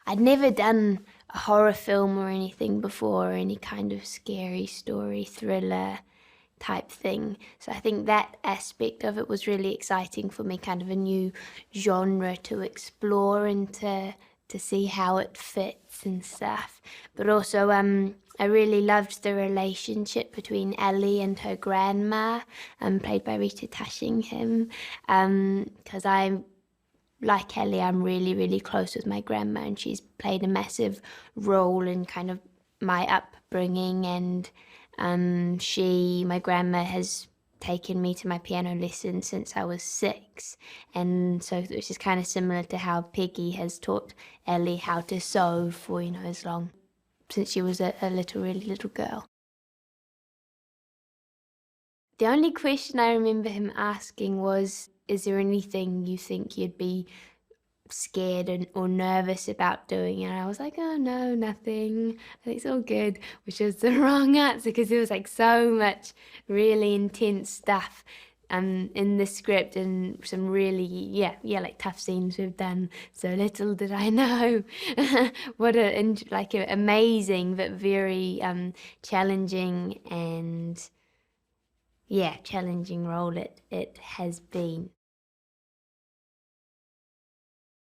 I'd never done a horror film or anything before, or any kind of scary story, thriller type thing. So I think that aspect of it was really exciting for me, kind of a new genre to explore and to see how it fits and stuff. But also I really loved the relationship between Ellie and her grandma, played by Rita Tashingham, because like Ellie, I'm really, really close with my grandma, and she's played a massive role in kind of my upbringing. And my grandma has taken me to my piano lessons since I was 6. And so which is kind of similar to how Peggy has taught Ellie how to sew for, as long, since she was a really little girl. The only question I remember him asking was, is there anything you think you'd be scared or nervous about doing? And I was like, oh no, nothing. I think it's all good, which was the wrong answer, because there was like so much really intense stuff in the script, and some really, like tough scenes we've done. So little did I know what a amazing but very challenging and challenging role it has been.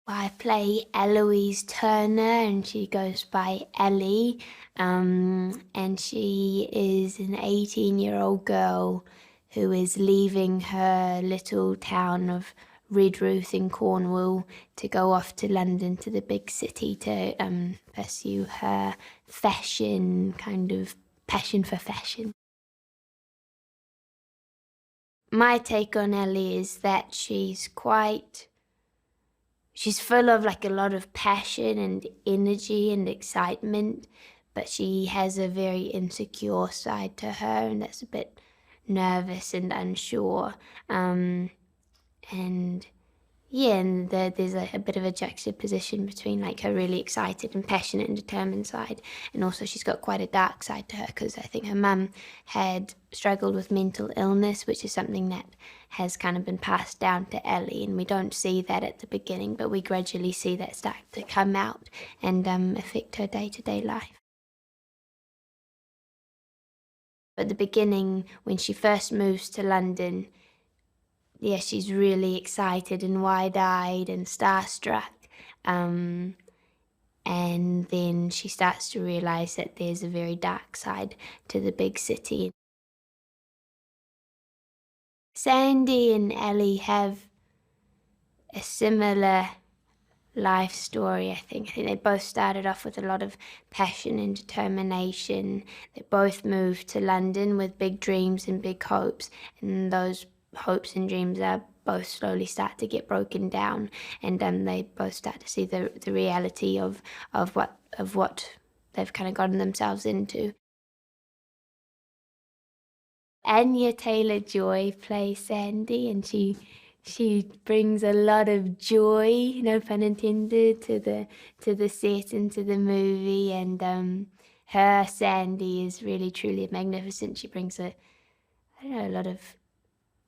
I play Eloise Turner, and she goes by Ellie, and she is an 18-year-old girl who is leaving her little town of Redruth in Cornwall to go off to London, to the big city, to pursue her fashion, kind of passion for fashion. My take on Ellie is that she's full of like a lot of passion and energy and excitement, but she has a very insecure side to her, and that's a bit nervous and unsure. There's a bit of a juxtaposition between like her really excited and passionate and determined side, and also she's got quite a dark side to her, because I think her mum had struggled with mental illness, which is something that has kind of been passed down to Ellie, and we don't see that at the beginning, but we gradually see that start to come out and affect her day-to-day life. At the beginning, when she first moves to London, she's really excited and wide-eyed and starstruck. And then she starts to realise that there's a very dark side to the big city. Sandy and Ellie have a similar life story, I think. I think they both started off with a lot of passion and determination. They both moved to London with big dreams and big hopes, and those hopes and dreams are both slowly start to get broken down, and they both start to see the reality of what they've kind of gotten themselves into. Anya Taylor-Joy plays Sandy, and she brings a lot of joy, no pun intended, to the set and to the movie. And her Sandy is really truly magnificent. She brings a lot of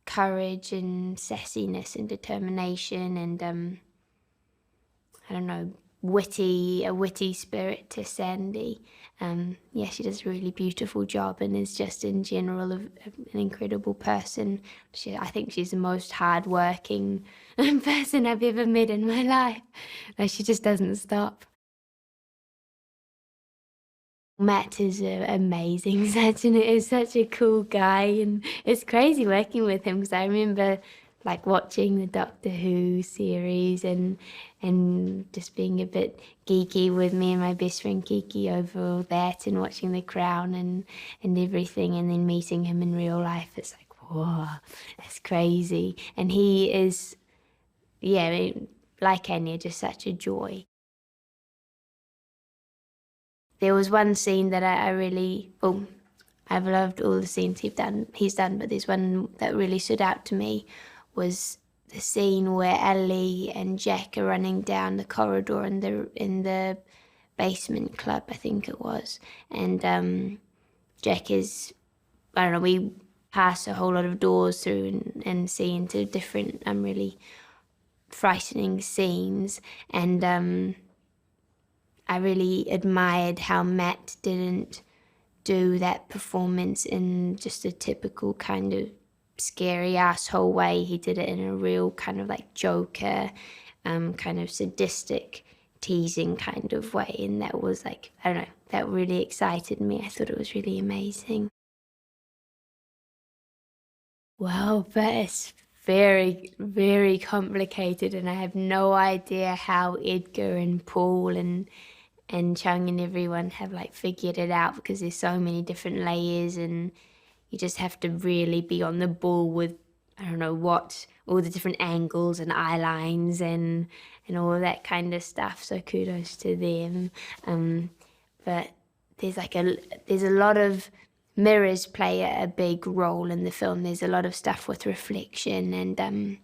courage and sassiness and determination, and a witty spirit to Sandy. She does a really beautiful job, and is just in general an incredible person. I think she's the most hard-working person I've ever met in my life. Like, she just doesn't stop. Matt is amazing. Is such a cool guy, and it's crazy working with him, because I remember like watching the Doctor Who series and just being a bit geeky with me and my best friend Kiki over all that, and watching The Crown and everything, and then meeting him in real life. It's like, whoa, that's crazy. And he is, like Anya, just such a joy. There was one scene that I've loved all the scenes he's done, but there's one that really stood out to me, was the scene where Ellie and Jack are running down the corridor in the basement club, I think it was. And Jack is, we pass a whole lot of doors through and see into different really frightening scenes. And I really admired how Matt didn't do that performance in just a typical kind of scary asshole way. He did it in a real kind of like Joker, kind of sadistic, teasing kind of way. And that was like, I don't know, that really excited me. I thought it was really amazing. Well, that is very, very complicated, and I have no idea how Edgar and Paul and Chung and everyone have like figured it out, because there's so many different layers, and you just have to really be on the ball with, I don't know what, all the different angles and eye lines and all of that kind of stuff. So kudos to them. But there's a lot of mirrors play a big role in the film. There's a lot of stuff with reflection and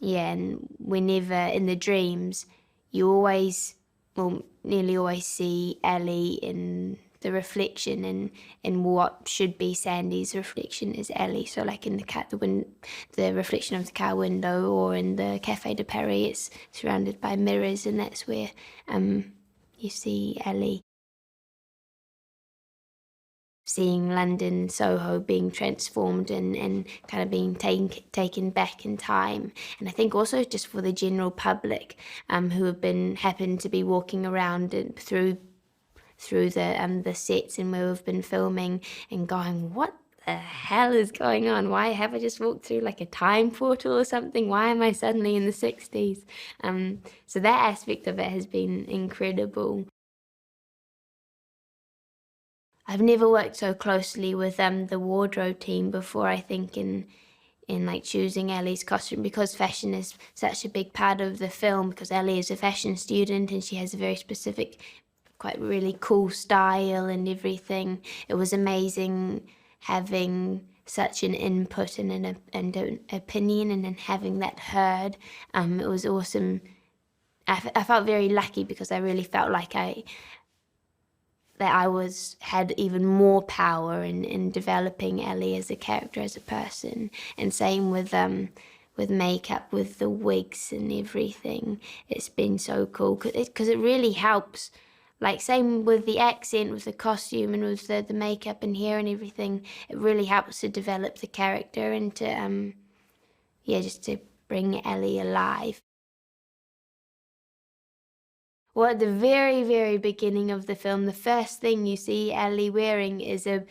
yeah, and whenever in the dreams, you always, well, nearly always see Ellie in the reflection, and in what should be Sandy's reflection is Ellie. So like in the reflection of the car window, or in the Cafe de Paris, it's surrounded by mirrors, and that's where you see Ellie. Seeing London, Soho being transformed and kind of being taken back in time. And I think also just for the general public who happened to be walking around and through the sets and where we've been filming and going, what the hell is going on? Why have I just walked through like a time portal or something? Why am I suddenly in the 60s? So that aspect of it has been incredible. I've never worked so closely with the wardrobe team before, I think, in like choosing Ellie's costume, because fashion is such a big part of the film, because Ellie is a fashion student and she has a very specific, quite really cool style and everything. It was amazing having such an input and an opinion, and then having that heard. It was awesome. I felt very lucky, because I really felt like had even more power in developing Ellie as a character, as a person. And same with makeup, with the wigs and everything. It's been so cool, because it really helps. Like same with the accent, with the costume and with the makeup and hair and everything. It really helps to develop the character and to just to bring Ellie alive. Well, at the very, very beginning of the film, the first thing you see Ellie wearing is a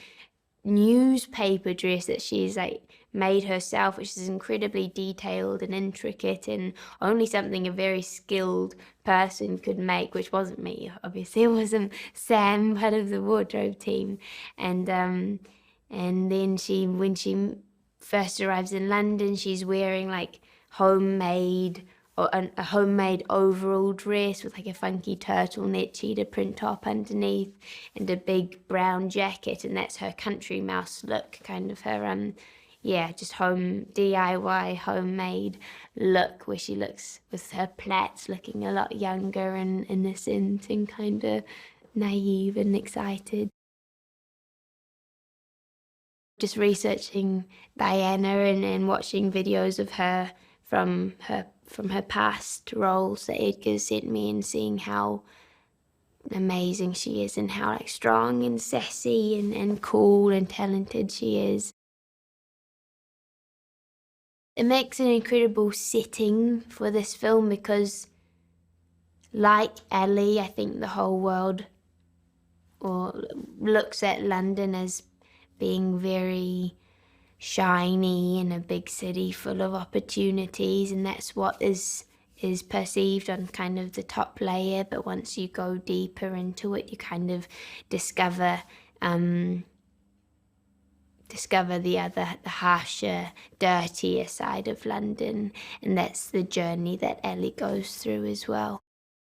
newspaper dress that she's like made herself, which is incredibly detailed and intricate, and only something a very skilled person could make, which wasn't me, obviously. It wasn't Sam, part of the wardrobe team. And then when she first arrives in London, she's wearing like homemade or a homemade overall dress with like a funky turtleneck cheetah print top underneath and a big brown jacket, and that's her country mouse look, kind of her just home DIY homemade look, where she looks with her plaits looking a lot younger and innocent and kind of naive and excited. Just researching Diana and watching videos of her from her past roles that Edgar sent me, and seeing how amazing she is and how like strong and sassy and cool and talented she is. It makes an incredible setting for this film, because like Ellie, I think the whole world looks at London as being very shiny and a big city full of opportunities, and that's what is perceived on kind of the top layer. But once you go deeper into it, you kind of discover the harsher, dirtier side of London, and that's the journey that Ellie goes through as well.